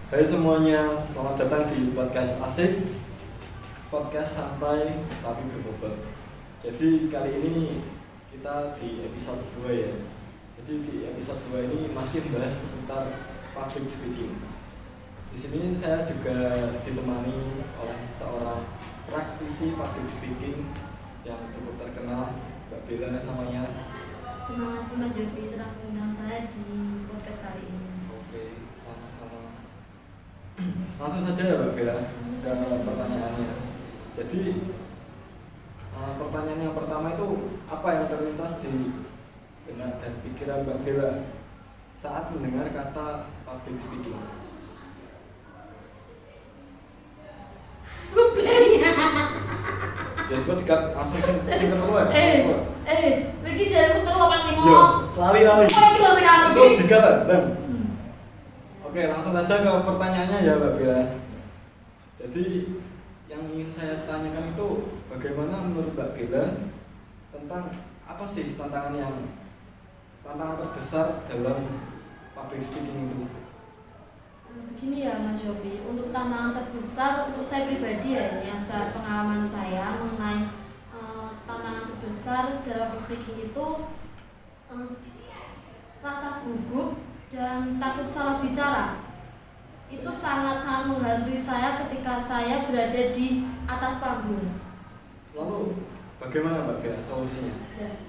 Hai semuanya, selamat datang di podcast asik, podcast santai tapi berbobot. Jadi kali ini kita di episode 2 ya. Jadi di episode 2 ini masih membahas seputar public speaking. Di sini saya juga ditemani oleh seorang praktisi public speaking yang cukup terkenal, Mbak Bella namanya. Terima kasih Mas Jovi telah mengundang saya di podcast kali ini. Oke, sama-sama. Langsung saja ya Mbak Bella ke pertanyaannya. Jadi pertanyaan yang pertama itu apa yang terlintas di benak dan pikiran Mbak Bella saat mendengar kata public speaking? Ya sebut langsung sing ketemu ya. Iki jarku terus apa ning Yo, lali-lali. Kok iki lho sing anu Itu iki? dikata, dan. Oke, langsung saja ke pertanyaannya ya Mbak Bella. Jadi yang ingin saya tanyakan itu bagaimana menurut Mbak Bella tentang apa sih tantangan terbesar dalam public speaking itu? Begini ya Mas Jovi, untuk tantangan terbesar untuk saya pribadi ya, ini asal pengalaman saya mengenai tantangan terbesar dalam public speaking itu rasa gugup dan takut salah bicara. Itu sangat-sangat menghantui saya ketika saya berada di atas panggung. Lalu bagaimana Mbak Bella solusinya? Ya.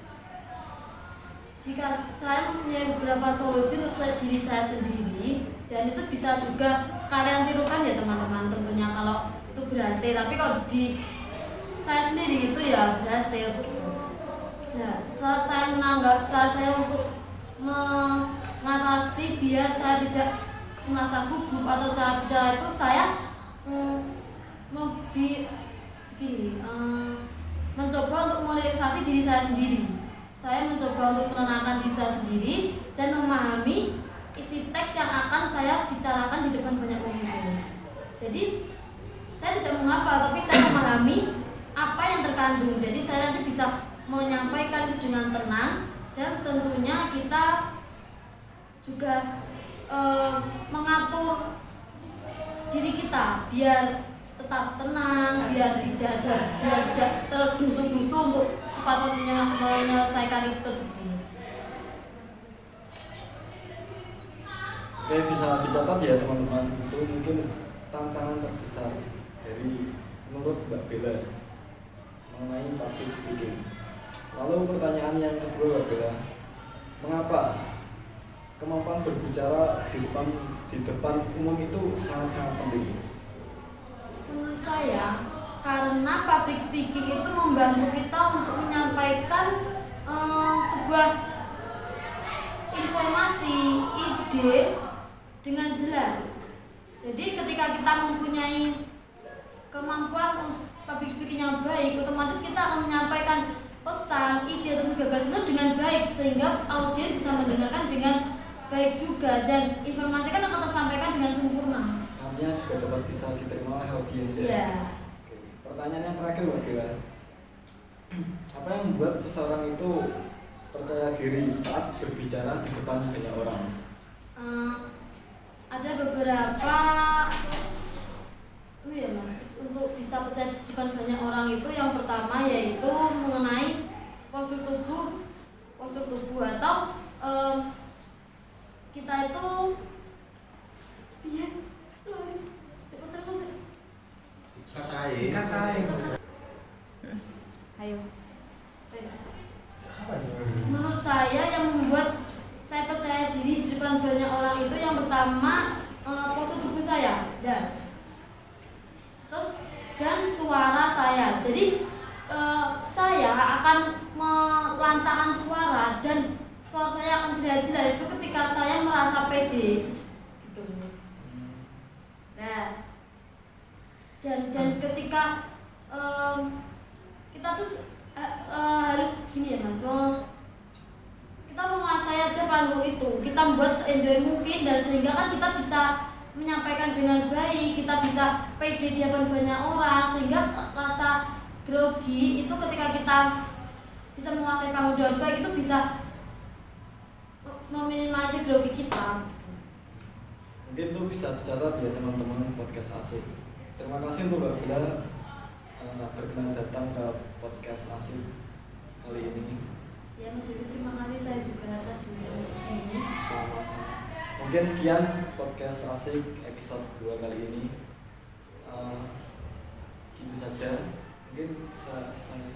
Jika saya mempunyai beberapa solusi untuk diri saya sendiri, dan itu bisa juga kalian tirukan ya teman-teman tentunya kalau itu berhasil. Tapi kalau di saya sendiri itu ya berhasil gitu. Nah, cara saya untuk mengatasi biar saya tidak merasa gugup atau cara bicara itu saya mencoba untuk merelaksasi diri saya sendiri. Saya mencoba untuk menenangkan diri saya sendiri dan memahami isi teks yang akan saya bicarakan di depan banyak orang itu. Jadi saya tidak menghafal, tapi saya memahami apa yang terkandung. Jadi saya nanti bisa menyampaikan itu dengan tenang, dan tentunya kita juga mengatur diri kita biar tetap tenang, biar tidak terdusu-dusu untuk cepat menyelesaikan itu tersebut. Oke, bisa dicatat ya teman-teman, itu mungkin tantangan terbesar dari menurut Mbak Bella mengenai public speaking. Lalu pertanyaan yang kedua Mbak Bella, mengapa kemampuan berbicara di depan umum itu sangat-sangat penting? Menurut saya, karena public speaking itu membantu kita untuk menyampaikan sebuah informasi, ide dengan jelas. Jadi ketika kita mempunyai kemampuan public speaking yang baik, otomatis kita akan menyampaikan pesan, ide atau gagasan itu dengan baik, sehingga audiens bisa mendengarkan dengan baik juga, dan informasi kan akan tersampaikan dengan sempurna. Artinya juga dapat bisa diterima oleh audiens ya. Yeah. Oke. Pertanyaan yang terakhir Mbak Bella, apa yang membuat seseorang itu percaya diri saat berbicara di depan banyak orang? Ada beberapa ya Mas, untuk bisa percaya di depan banyak orang itu yang pertama yaitu mengenai postur tubuh atau kita itu Ayo. Menurut saya yang membuat saya percaya diri di depan banyak orang itu yang pertama postur tubuh saya, dan suara saya. Jadi saya akan melantangkan suara, dan suara saya akan terlihat jelas itu ketika saya merasa pede gitu. Nah, dan ketika kita tuh harus gini ya Mas, kita menguasai aja panggung itu, kita membuat se-enjoy mungkin, dan sehingga kan kita bisa menyampaikan dengan baik, kita bisa pede di hadapan banyak orang, sehingga rasa grogi itu ketika kita bisa menguasai panggung dengan baik itu bisa meminimalisir grogi kita. mungkin itu bisa dicatat ya teman-teman podcast asik. Terima kasih untuk Mbak Bila berkenan datang ke podcast asik kali ini. Ya Mas Yogi, terima kasih, saya juga telah diundang di sini. Sama-sama. Mungkin sekian podcast asik episode 2 kali ini. Gitu saja. Mungkin bisa saya